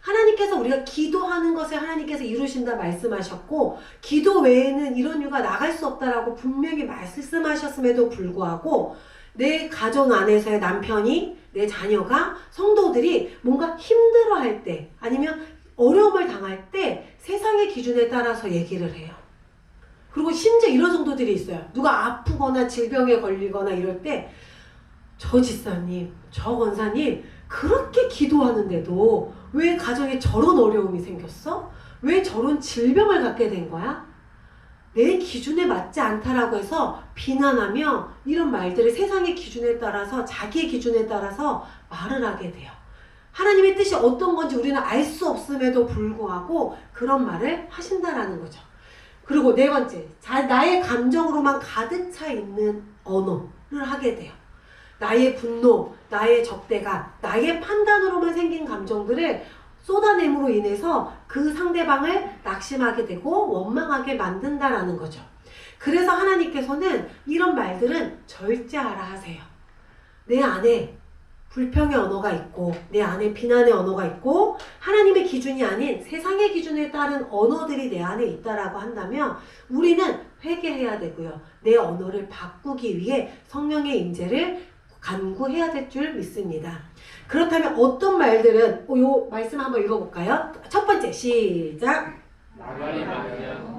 하나님께서 우리가 기도하는 것을 하나님께서 이루신다 말씀하셨고 기도 외에는 이런 이유가 나갈 수 없다라고 분명히 말씀하셨음에도 불구하고 내 가정 안에서의 남편이 내 자녀가 성도들이 뭔가 힘들어할 때 아니면 어려움을 당할 때 세상의 기준에 따라서 얘기를 해요. 그리고 심지어 이런 성도들이 있어요. 누가 아프거나 질병에 걸리거나 이럴 때 저 집사님, 저 권사님 그렇게 기도하는데도 왜 가정에 저런 어려움이 생겼어? 왜 저런 질병을 갖게 된 거야? 내 기준에 맞지 않다라고 해서 비난하며 이런 말들을 세상의 기준에 따라서 자기의 기준에 따라서 말을 하게 돼요. 하나님의 뜻이 어떤 건지 우리는 알 수 없음에도 불구하고 그런 말을 하신다라는 거죠. 그리고 네 번째, 나의 감정으로만 가득 차 있는 언어를 하게 돼요. 나의 분노, 나의 적대감, 나의 판단으로만 생긴 감정들을 쏟아냄으로 인해서 그 상대방을 낙심하게 되고 원망하게 만든다라는 거죠. 그래서 하나님께서는 이런 말들은 절제하라 하세요. 내 안에 불평의 언어가 있고 내 안에 비난의 언어가 있고 하나님의 기준이 아닌 세상의 기준에 따른 언어들이 내 안에 있다라고 한다면 우리는 회개해야 되고요. 내 언어를 바꾸기 위해 성령의 임재를 간구해야 될 줄 믿습니다. 그렇다면 어떤 말들은 요 말씀 한번 읽어볼까요? 첫 번째 시작. 말이 많으면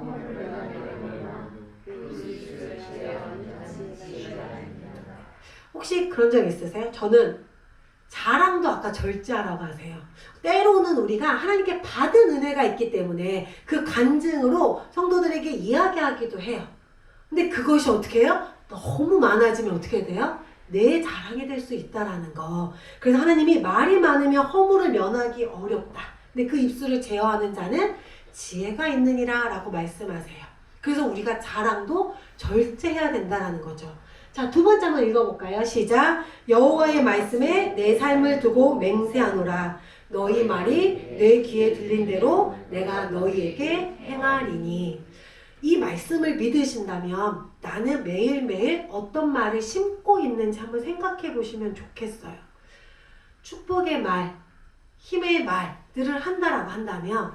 혹시 그런 적 있으세요? 저는 자랑도 아까 절제하라고 하세요. 때로는 우리가 하나님께 받은 은혜가 있기 때문에 그 간증으로 성도들에게 이야기하기도 해요. 근데 그것이 어떻게 해요? 너무 많아지면 어떻게 돼요? 내 자랑이 될 수 있다라는 거. 그래서 하나님이 말이 많으면 허물을 면하기 어렵다. 근데 그 입술을 제어하는 자는 지혜가 있느니라 라고 말씀하세요. 그래서 우리가 자랑도 절제해야 된다라는 거죠. 자, 두 번째 한번 읽어볼까요? 시작. 여호와의 말씀에 내 삶을 두고 맹세하노라. 너희 말이 내 귀에 들린 대로 내가 너희에게 행하리니. 이 말씀을 믿으신다면 나는 매일매일 어떤 말을 심고 있는지 한번 생각해 보시면 좋겠어요. 축복의 말, 힘의 말들을 한다라고 한다면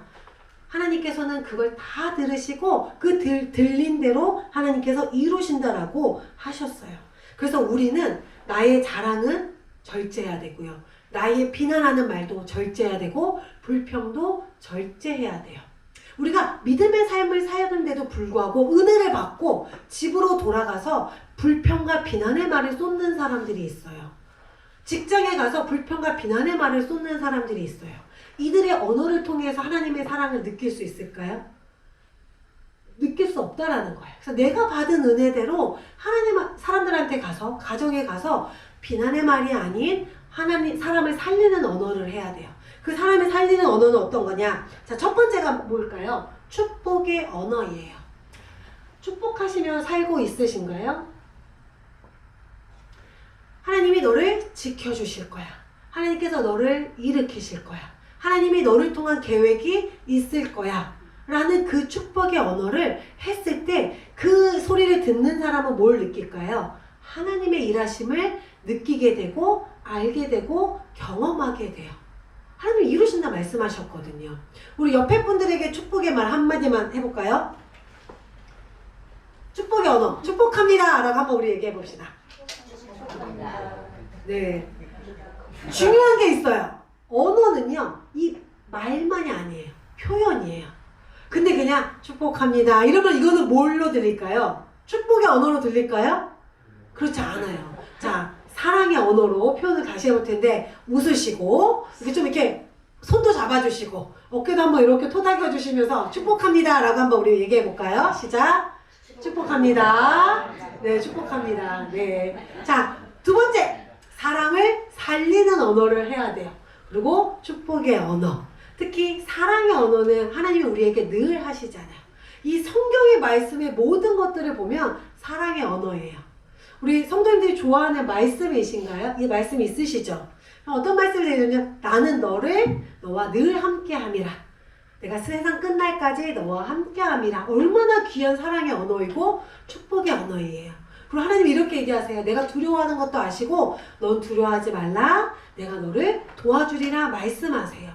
하나님께서는 그걸 다 들으시고 그 들린 대로 하나님께서 이루신다라고 하셨어요. 그래서 우리는 나의 자랑은 절제해야 되고요. 나의 비난하는 말도 절제해야 되고 불평도 절제해야 돼요. 우리가 믿음의 삶을 사는데도 불구하고 은혜를 받고 집으로 돌아가서 불평과 비난의 말을 쏟는 사람들이 있어요. 직장에 가서 불평과 비난의 말을 쏟는 사람들이 있어요. 이들의 언어를 통해서 하나님의 사랑을 느낄 수 있을까요? 느낄 수 없다라는 거예요. 그래서 내가 받은 은혜대로 하나님 사람들한테 가서 가정에 가서 비난의 말이 아닌 하나님 사람을 살리는 언어를 해야 돼요. 그 사람을 살리는 언어는 어떤 거냐? 자, 첫 번째가 뭘까요? 축복의 언어예요. 축복하시며 살고 있으신가요? 하나님이 너를 지켜주실 거야. 하나님께서 너를 일으키실 거야. 하나님이 너를 통한 계획이 있을 거야. 라는 그 축복의 언어를 했을 때 그 소리를 듣는 사람은 뭘 느낄까요? 하나님의 일하심을 느끼게 되고 알게 되고 경험하게 돼요. 하나님 이루신다 말씀하셨거든요. 우리 옆에 분들에게 축복의 말 한마디만 해볼까요? 축복의 언어. 축복합니다 라고 한번 우리 얘기해 봅시다. 네. 중요한 게 있어요. 언어는요, 이 말만이 아니에요. 표현이에요. 근데 그냥 축복합니다 이러면 이거는 뭘로 들릴까요? 축복의 언어로 들릴까요? 그렇지 않아요. 자, 사랑의 언어로 표현을 다시 해볼 텐데, 웃으시고 이렇게 좀 이렇게 손도 잡아주시고 어깨도 한번 이렇게 토닥여 주시면서 축복합니다 라고 한번 우리 얘기해 볼까요? 시작. 축복합니다. 네, 축복합니다. 네. 자, 두 번째, 사랑을 살리는 언어를 해야 돼요. 그리고 축복의 언어. 특히 사랑의 언어는 하나님이 우리에게 늘 하시잖아요. 이 성경의 말씀의 모든 것들을 보면 사랑의 언어예요. 우리 성도님들이 좋아하는 말씀이신가요? 이 말씀 있으시죠? 어떤 말씀을 드리냐면, 나는 너와 늘 함께함이라. 내가 세상 끝날까지 너와 함께함이라. 얼마나 귀한 사랑의 언어이고 축복의 언어예요. 그리고 하나님이 이렇게 얘기하세요. 내가 두려워하는 것도 아시고 넌 두려워하지 말라. 내가 너를 도와주리라 말씀하세요.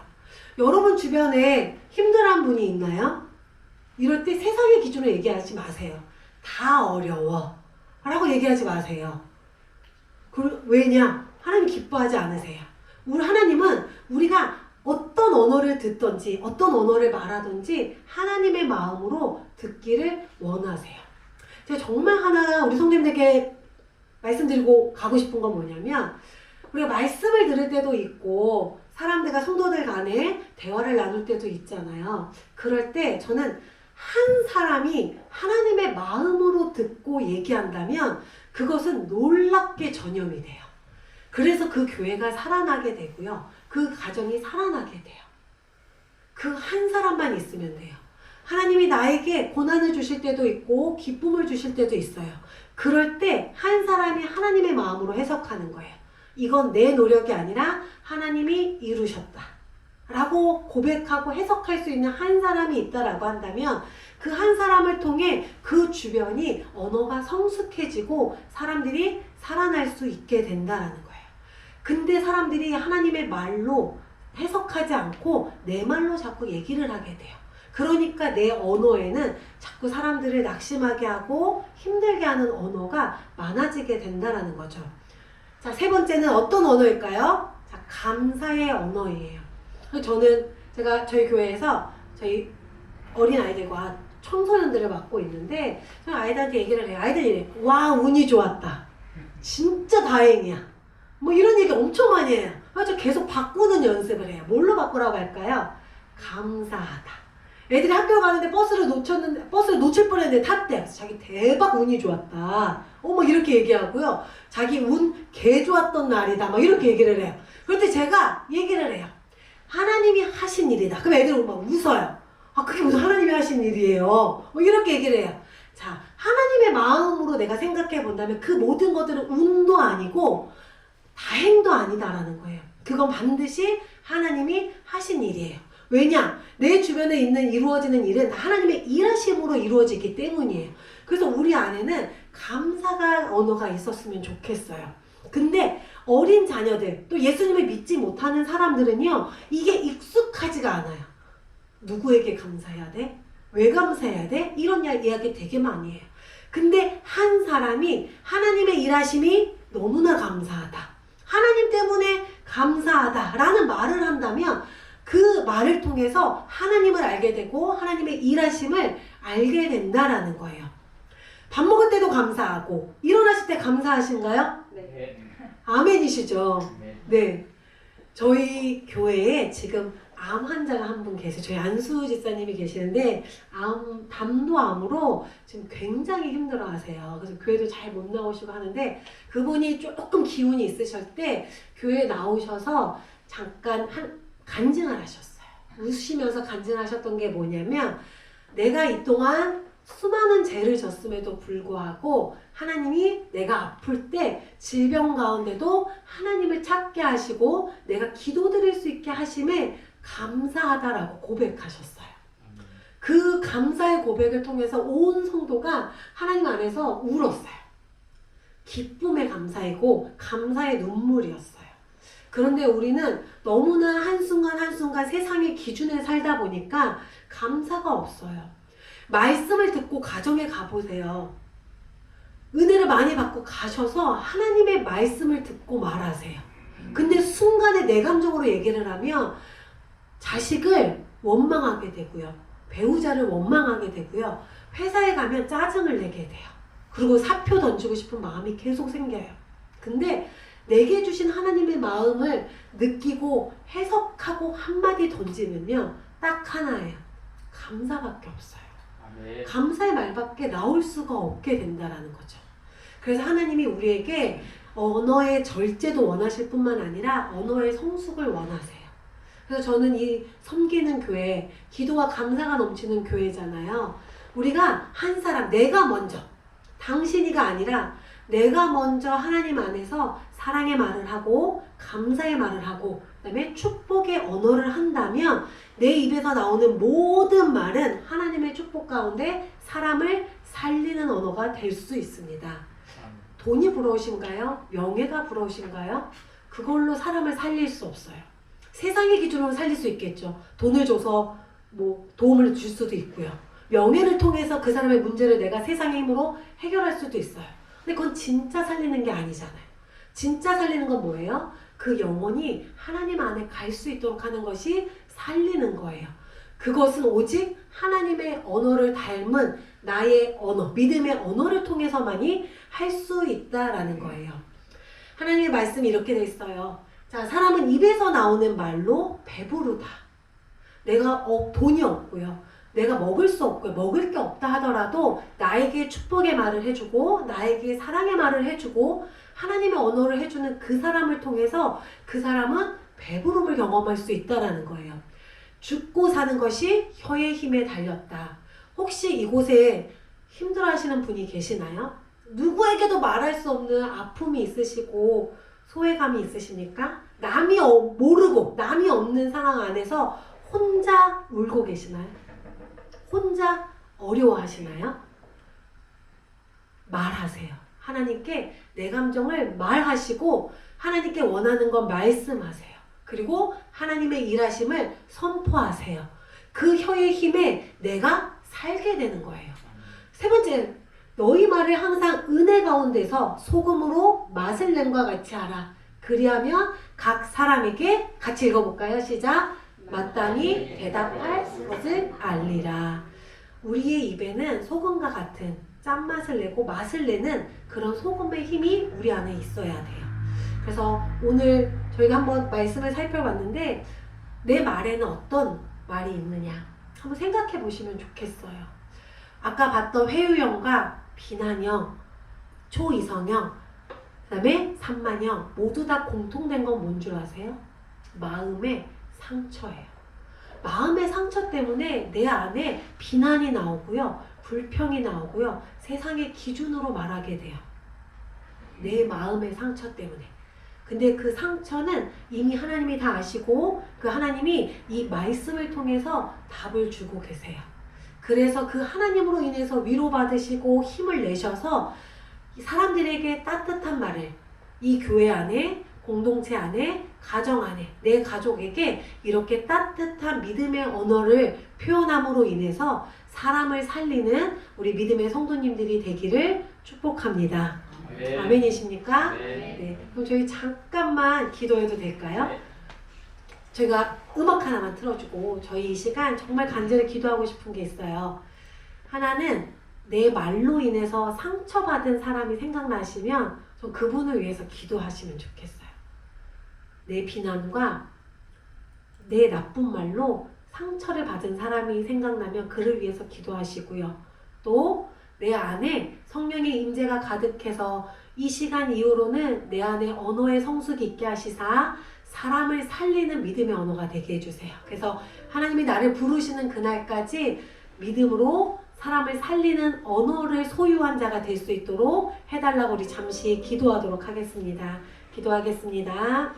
여러분 주변에 힘들어한 분이 있나요? 이럴 때 세상의 기준으로 얘기하지 마세요. 다 어려워 라고 얘기하지 마세요. 왜냐? 하나님 기뻐하지 않으세요. 우리 하나님은 우리가 어떤 언어를 듣든지 어떤 언어를 말하든지 하나님의 마음으로 듣기를 원하세요. 제가 정말 하나 우리 성도님들에게 말씀드리고 가고 싶은 건 뭐냐면, 우리가 말씀을 들을 때도 있고 사람들과 성도들 간에 대화를 나눌 때도 있잖아요. 그럴 때 저는 한 사람이 하나님의 마음으로 듣고 얘기한다면 그것은 놀랍게 전염이 돼요. 그래서 그 교회가 살아나게 되고요. 그 가정이 살아나게 돼요. 그 한 사람만 있으면 돼요. 하나님이 나에게 고난을 주실 때도 있고 기쁨을 주실 때도 있어요. 그럴 때 한 사람이 하나님의 마음으로 해석하는 거예요. 이건 내 노력이 아니라 하나님이 이루셨다 라고 고백하고 해석할 수 있는 한 사람이 있다라고 한다면, 그 한 사람을 통해 그 주변이 언어가 성숙해지고 사람들이 살아날 수 있게 된다라는 거예요. 근데 사람들이 하나님의 말로 해석하지 않고 내 말로 자꾸 얘기를 하게 돼요. 그러니까 내 언어에는 자꾸 사람들을 낙심하게 하고 힘들게 하는 언어가 많아지게 된다라는 거죠. 자, 세 번째는 어떤 언어일까요? 자, 감사의 언어예요. 제가 저희 교회에서 저희 어린 아이들과 청소년들을 맡고 있는데, 저희 아이들한테 얘기를 해요. 아이들이 이래, 와, 운이 좋았다. 진짜 다행이야. 뭐 이런 얘기 엄청 많이 해요. 그래서 계속 바꾸는 연습을 해요. 뭘로 바꾸라고 할까요? 감사하다. 애들이 학교 가는데 버스를 놓칠 뻔했는데 탔대요. 자기 대박 운이 좋았다. 이렇게 얘기하고요. 자기 운 개 좋았던 날이다. 막 이렇게 얘기를 해요. 그럴 때 제가 얘기를 해요. 하나님이 하신 일이다. 그럼 애들은 막 웃어요. 아, 그게 무슨 하나님이 하신 일이에요. 이렇게 얘기를 해요. 자, 하나님의 마음으로 내가 생각해 본다면 그 모든 것들은 운도 아니고 다행도 아니다라는 거예요. 그건 반드시 하나님이 하신 일이에요. 왜냐? 내 주변에 있는 이루어지는 일은 하나님의 일하심으로 이루어지기 때문이에요. 그래서 우리 안에는 감사가 언어가 있었으면 좋겠어요. 근데 어린 자녀들, 또 예수님을 믿지 못하는 사람들은요, 이게 익숙하지가 않아요. 누구에게 감사해야 돼? 왜 감사해야 돼? 이런 이야기 되게 많이 해요. 근데 한 사람이 하나님의 일하심이 너무나 감사하다, 하나님 때문에 감사하다라는 말을 한다면 그 말을 통해서 하나님을 알게 되고 하나님의 일하심을 알게 된다라는 거예요. 밥 먹을 때도 감사하고 일어나실 때 감사하신가요? 네. 아멘이시죠? 네. 네. 저희 교회에 지금 암 환자가 한 분 계세요. 저희 안수 집사님이 계시는데 담도암으로 지금 굉장히 힘들어 하세요. 그래서 교회도 잘 못 나오시고 하는데, 그분이 조금 기운이 있으실 때 교회에 나오셔서 잠깐 간증을 하셨어요. 웃으시면서 간증하셨던 게 뭐냐면, 내가 이 동안 수많은 죄를 졌음에도 불구하고 하나님이 내가 아플 때 질병 가운데도 하나님을 찾게 하시고 내가 기도드릴 수 있게 하심에 감사하다라고 고백하셨어요. 그 감사의 고백을 통해서 온 성도가 하나님 안에서 울었어요. 기쁨의 감사이고 감사의 눈물이었어요. 그런데 우리는 너무나 한순간 한순간 세상의 기준에 살다 보니까 감사가 없어요. 말씀을 듣고 가정에 가보세요. 은혜를 많이 받고 가셔서 하나님의 말씀을 듣고 말하세요. 근데 순간에 내 감정으로 얘기를 하면 자식을 원망하게 되고요. 배우자를 원망하게 되고요. 회사에 가면 짜증을 내게 돼요. 그리고 사표 던지고 싶은 마음이 계속 생겨요. 근데 내게 주신 하나님의 마음을 느끼고 해석하고 한마디 던지면요. 딱 하나예요. 감사밖에 없어요. 아멘. 감사의 말밖에 나올 수가 없게 된다라는 거죠. 그래서 하나님이 우리에게 언어의 절제도 원하실 뿐만 아니라 언어의 성숙을 원하세요. 그래서 저는 이 섬기는 교회, 기도와 감사가 넘치는 교회잖아요. 우리가 한 사람, 내가 먼저, 당신이가 아니라 내가 먼저 하나님 안에서 사랑의 말을 하고 감사의 말을 하고 그다음에 축복의 언어를 한다면 내 입에서 나오는 모든 말은 하나님의 축복 가운데 사람을 살리는 언어가 될 수 있습니다. 돈이 부러우신가요? 명예가 부러우신가요? 그걸로 사람을 살릴 수 없어요. 세상의 기준으로 살릴 수 있겠죠. 돈을 줘서 뭐 도움을 줄 수도 있고요. 명예를 통해서 그 사람의 문제를 내가 세상의 힘으로 해결할 수도 있어요. 근데 그건 진짜 살리는 게 아니잖아요. 진짜 살리는 건 뭐예요? 그 영혼이 하나님 안에 갈 수 있도록 하는 것이 살리는 거예요. 그것은 오직 하나님의 언어를 닮은 나의 언어, 믿음의 언어를 통해서만이 할 수 있다라는 거예요. 하나님의 말씀이 이렇게 돼 있어요. 자, 사람은 입에서 나오는 말로 배부르다. 내가 돈이 없고요. 내가 먹을 수 없고요. 먹을 게 없다 하더라도 나에게 축복의 말을 해주고 나에게 사랑의 말을 해주고 하나님의 언어를 해주는 그 사람을 통해서 그 사람은 배부름을 경험할 수 있다라는 거예요. 죽고 사는 것이 혀의 힘에 달렸다. 혹시 이곳에 힘들어하시는 분이 계시나요? 누구에게도 말할 수 없는 아픔이 있으시고 소외감이 있으십니까? 남이 모르고 남이 없는 상황 안에서 혼자 울고 계시나요? 혼자 어려워하시나요? 말하세요. 하나님께 내 감정을 말하시고 하나님께 원하는 건 말씀하세요. 그리고 하나님의 일하심을 선포하세요. 그 혀의 힘에 내가 살게 되는 거예요. 세 번째, 너희 말을 항상 은혜 가운데서 소금으로 맛을 낸과 같이 하라. 그리하면 각 사람에게 같이 읽어볼까요? 시작. 마땅히 대답할 것을 알리라. 우리의 입에는 소금과 같은 짠맛을 내고 맛을 내는 그런 소금의 힘이 우리 안에 있어야 돼요. 그래서 오늘 저희가 한번 말씀을 살펴봤는데 내 말에는 어떤 말이 있느냐 한번 생각해 보시면 좋겠어요. 아까 봤던 회유형과 비난형, 초이성형, 그 다음에 산만형 모두 다 공통된 건 뭔 줄 아세요? 마음의 상처예요. 마음의 상처 때문에 내 안에 비난이 나오고요. 불평이 나오고요. 세상의 기준으로 말하게 돼요. 내 마음의 상처 때문에. 근데 그 상처는 이미 하나님이 다 아시고 그 하나님이 이 말씀을 통해서 답을 주고 계세요. 그래서 그 하나님으로 인해서 위로받으시고 힘을 내셔서 사람들에게 따뜻한 말을 이 교회 안에 공동체 안에 가정 안에 내 가족에게 이렇게 따뜻한 믿음의 언어를 표현함으로 인해서 사람을 살리는 우리 믿음의 성도님들이 되기를 축복합니다. 네. 아멘이십니까? 네. 네. 그럼 저희 잠깐만 기도해도 될까요? 네. 저희가 음악 하나만 틀어주고 저희 이 시간 정말 간절히 기도하고 싶은 게 있어요. 하나는 내 말로 인해서 상처받은 사람이 생각나시면 전 그분을 위해서 기도하시면 좋겠어요. 내 비난과 내 나쁜 말로 상처를 받은 사람이 생각나면 그를 위해서 기도하시고요. 또 내 안에 성령의 임재가 가득해서 이 시간 이후로는 내 안에 언어의 성숙이 있게 하시사 사람을 살리는 믿음의 언어가 되게 해주세요. 그래서 하나님이 나를 부르시는 그날까지 믿음으로 사람을 살리는 언어를 소유한 자가 될 수 있도록 해달라고 우리 잠시 기도하도록 하겠습니다. 기도하겠습니다.